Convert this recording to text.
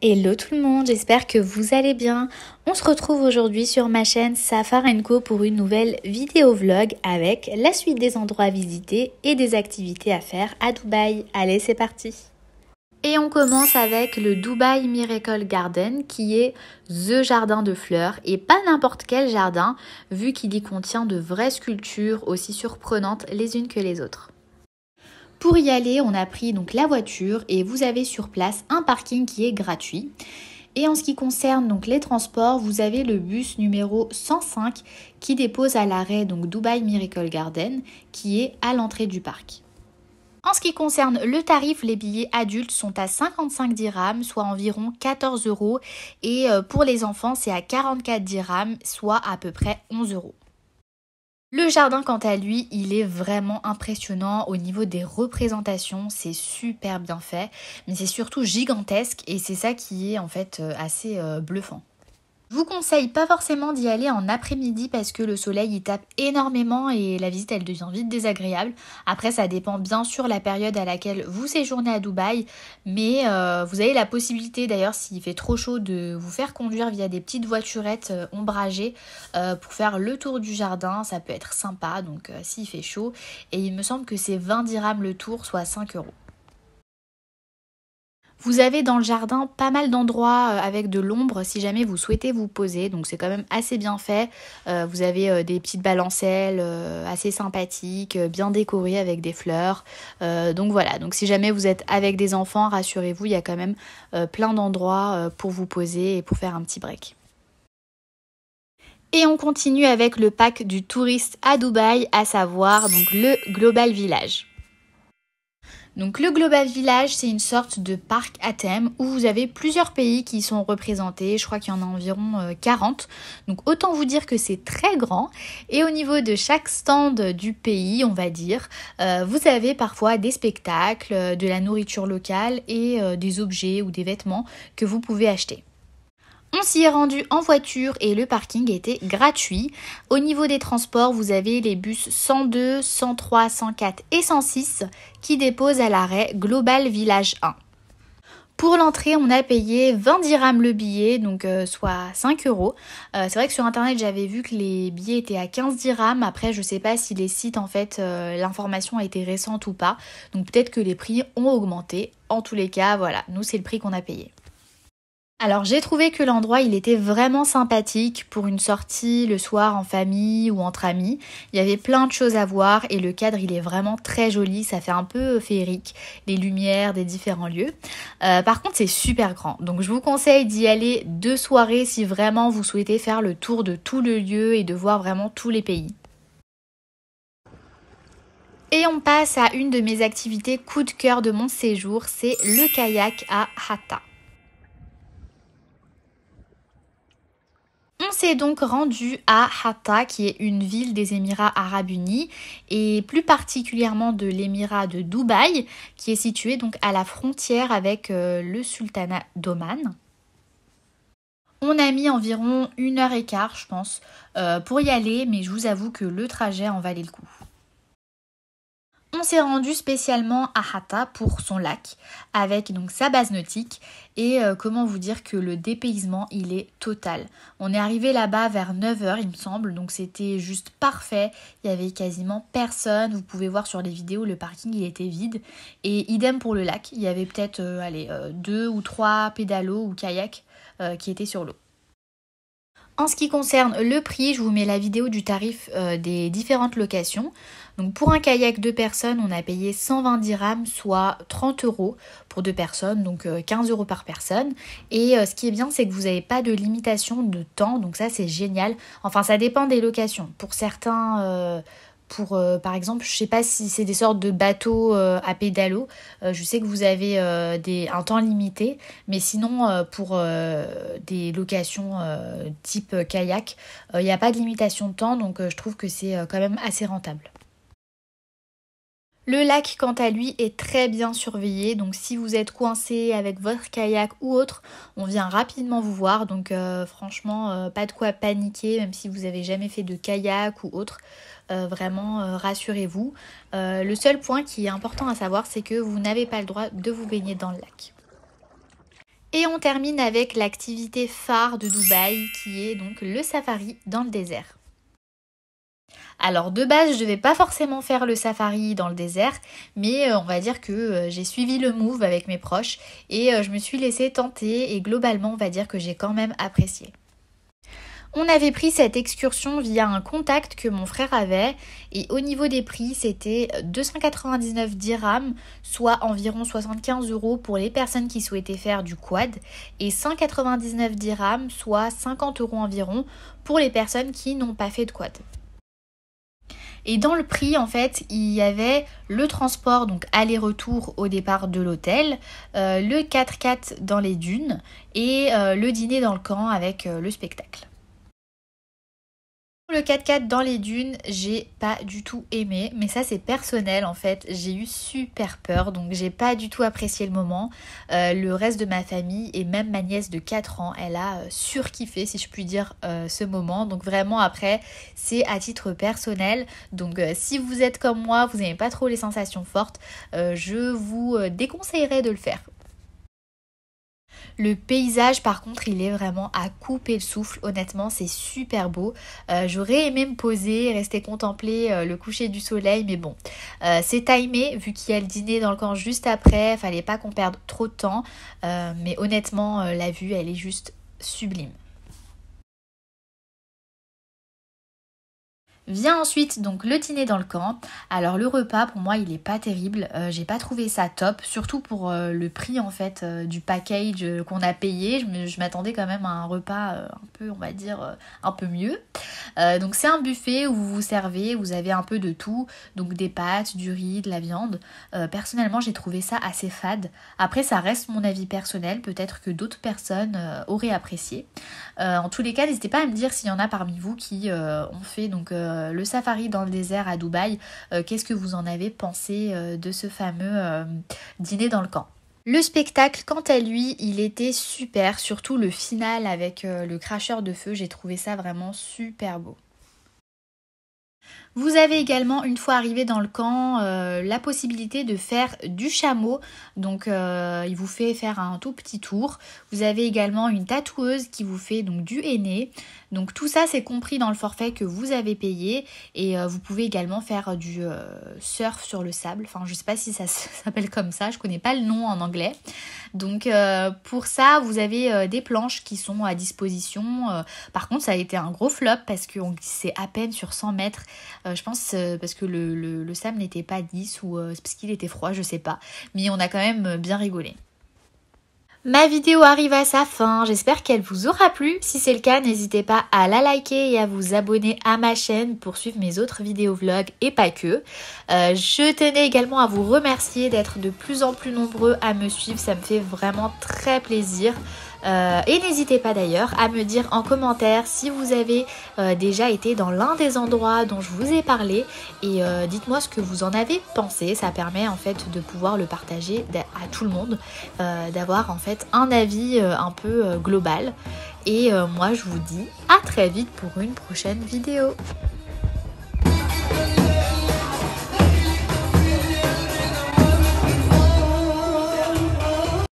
Hello tout le monde, j'espère que vous allez bien. On se retrouve aujourd'hui sur ma chaîne Safar & Co pour une nouvelle vidéo vlog avec la suite des endroits à visiter et des activités à faire à Dubaï. Allez, c'est parti. Et on commence avec le Dubai Miracle Garden qui est the jardin de fleurs et pas n'importe quel jardin vu qu'il y contient de vraies sculptures aussi surprenantes les unes que les autres. Pour y aller, on a pris donc la voiture et vous avez sur place un parking qui est gratuit. Et en ce qui concerne donc les transports, vous avez le bus numéro 105 qui dépose à l'arrêt donc Dubai Miracle Garden qui est à l'entrée du parc. En ce qui concerne le tarif, les billets adultes sont à 55 dirhams, soit environ 14 € et pour les enfants c'est à 44 dirhams, soit à peu près 11 €. Le jardin, quant à lui, il est vraiment impressionnant au niveau des représentations, c'est super bien fait, mais c'est surtout gigantesque et c'est ça qui est en fait assez bluffant. Je vous conseille pas forcément d'y aller en après-midi parce que le soleil y tape énormément et la visite elle devient vite désagréable. Après ça dépend bien sûr de la période à laquelle vous séjournez à Dubaï, mais vous avez la possibilité d'ailleurs s'il fait trop chaud de vous faire conduire via des petites voiturettes ombragées pour faire le tour du jardin, ça peut être sympa donc s'il fait chaud et il me semble que c'est 20 dirhams le tour, soit 5 €. Vous avez dans le jardin pas mal d'endroits avec de l'ombre si jamais vous souhaitez vous poser, donc c'est quand même assez bien fait. Vous avez des petites balancelles assez sympathiques, bien décorées avec des fleurs. Donc voilà, donc si jamais vous êtes avec des enfants, rassurez-vous, il y a quand même plein d'endroits pour vous poser et pour faire un petit break. Et on continue avec le pack du touriste à Dubaï, à savoir donc le Global Village. Donc le Global Village, c'est une sorte de parc à thème où vous avez plusieurs pays qui sont représentés. Je crois qu'il y en a environ 40. Donc autant vous dire que c'est très grand. Et au niveau de chaque stand du pays, on va dire, vous avez parfois des spectacles, de la nourriture locale et des objets ou des vêtements que vous pouvez acheter. On s'y est rendu en voiture et le parking était gratuit. Au niveau des transports, vous avez les bus 102, 103, 104 et 106 qui déposent à l'arrêt Global Village 1. Pour l'entrée, on a payé 20 dirhams le billet, donc soit 5 €. C'est vrai que sur internet, j'avais vu que les billets étaient à 15 dirhams. Après, je sais pas si les sites, en fait, l'information a été récente ou pas. Donc peut-être que les prix ont augmenté. En tous les cas, voilà, nous, c'est le prix qu'on a payé. Alors j'ai trouvé que l'endroit il était vraiment sympathique pour une sortie le soir en famille ou entre amis. Il y avait plein de choses à voir et le cadre il est vraiment très joli, ça fait un peu féerique, les lumières des différents lieux. Par contre c'est super grand, donc je vous conseille d'y aller 2 soirées si vraiment vous souhaitez faire le tour de tout le lieu et de voir vraiment tous les pays. Et on passe à une de mes activités coup de cœur de mon séjour, c'est le kayak à Hatta. On s'est donc rendu à Hatta, qui est une ville des Émirats Arabes Unis et plus particulièrement de l'émirat de Dubaï, qui est situé donc à la frontière avec le sultanat d'Oman. On a mis environ 1h15, je pense, pour y aller, mais je vous avoue que le trajet en valait le coup. On s'est rendu spécialement à Hatta pour son lac avec donc sa base nautique et comment vous dire que le dépaysement il est total. On est arrivé là-bas vers 9 h il me semble, donc c'était juste parfait, il y avait quasiment personne, vous pouvez voir sur les vidéos le parking il était vide et idem pour le lac, il y avait peut-être 2 ou 3 pédalos ou kayaks qui étaient sur l'eau. En ce qui concerne le prix, je vous mets la vidéo du tarif des différentes locations. Donc pour un kayak 2 personnes, on a payé 120 dirhams, soit 30 € pour 2 personnes, donc 15 € par personne. Et ce qui est bien, c'est que vous n'avez pas de limitation de temps, donc ça c'est génial. Enfin, ça dépend des locations. Pour certains... par exemple, je sais pas si c'est des sortes de bateaux à pédalo. Je sais que vous avez un temps limité, mais sinon pour des locations type kayak, il n'y a pas de limitation de temps, donc je trouve que c'est quand même assez rentable. Le lac, quant à lui, est très bien surveillé, donc si vous êtes coincé avec votre kayak ou autre, on vient rapidement vous voir, donc franchement, pas de quoi paniquer, même si vous n'avez jamais fait de kayak ou autre, vraiment rassurez-vous. Le seul point qui est important à savoir, c'est que vous n'avez pas le droit de vous baigner dans le lac. Et on termine avec l'activité phare de Dubaï qui est donc le safari dans le désert. Alors de base, je devais pas forcément faire le safari dans le désert, mais on va dire que j'ai suivi le move avec mes proches et je me suis laissée tenter et globalement, on va dire que j'ai quand même apprécié. On avait pris cette excursion via un contact que mon frère avait et au niveau des prix, c'était 299 dirhams, soit environ 75 € pour les personnes qui souhaitaient faire du quad et 199 dirhams, soit 50 € environ pour les personnes qui n'ont pas fait de quad. Et dans le prix, en fait, il y avait le transport, donc aller-retour au départ de l'hôtel, le 4x4 dans les dunes et le dîner dans le camp avec le spectacle. Le 4x4 dans les dunes, j'ai pas du tout aimé, mais ça c'est personnel en fait, j'ai eu super peur, donc j'ai pas du tout apprécié le moment. Le reste de ma famille et même ma nièce de 4 ans, elle a surkiffé si je puis dire ce moment, donc vraiment après c'est à titre personnel, donc si vous êtes comme moi, vous n'aimez pas trop les sensations fortes, je vous déconseillerais de le faire. Le paysage par contre il est vraiment à couper le souffle, honnêtement c'est super beau. J'aurais aimé me poser, rester contempler le coucher du soleil, mais bon c'est timé vu qu'il y a le dîner dans le camp juste après, fallait pas qu'on perde trop de temps, mais honnêtement la vue elle est juste sublime. Vient ensuite donc le dîner dans le camp. Alors le repas pour moi il est pas terrible, j'ai pas trouvé ça top, surtout pour le prix en fait du package qu'on a payé. Je m'attendais quand même à un repas un peu on va dire un peu mieux. Donc c'est un buffet où vous vous servez, vous avez un peu de tout, donc des pâtes, du riz, de la viande. Personnellement j'ai trouvé ça assez fade. Après ça reste mon avis personnel, peut-être que d'autres personnes auraient apprécié. En tous les cas n'hésitez pas à me dire s'il y en a parmi vous qui ont fait donc le safari dans le désert à Dubaï. Qu'est-ce que vous en avez pensé de ce fameux dîner dans le camp? Le spectacle, quant à lui, il était super, surtout le final avec le cracheur de feu, j'ai trouvé ça vraiment super beau. Vous avez également, une fois arrivé dans le camp, la possibilité de faire du chameau. Donc il vous fait faire un tout petit tour. Vous avez également une tatoueuse qui vous fait donc du henné. Donc tout ça c'est compris dans le forfait que vous avez payé. Et vous pouvez également faire du surf sur le sable. Enfin je sais pas si ça s'appelle comme ça, je connais pas le nom en anglais. Donc pour ça vous avez des planches qui sont à disposition. Par contre ça a été un gros flop parce qu'on glissait à peine sur 100 mètres. Je pense parce que le sable n'était pas lisse ou parce qu'il était froid, je sais pas. Mais on a quand même bien rigolé. Ma vidéo arrive à sa fin, j'espère qu'elle vous aura plu. Si c'est le cas, n'hésitez pas à la liker et à vous abonner à ma chaîne pour suivre mes autres vidéos vlogs et pas que. Je tenais également à vous remercier d'être de plus en plus nombreux à me suivre, ça me fait vraiment très plaisir. Et n'hésitez pas d'ailleurs à me dire en commentaire si vous avez déjà été dans l'un des endroits dont je vous ai parlé et dites-moi ce que vous en avez pensé. Ça permet en fait de pouvoir le partager à tout le monde, d'avoir en fait un avis un peu global. Et moi je vous dis à très vite pour une prochaine vidéo.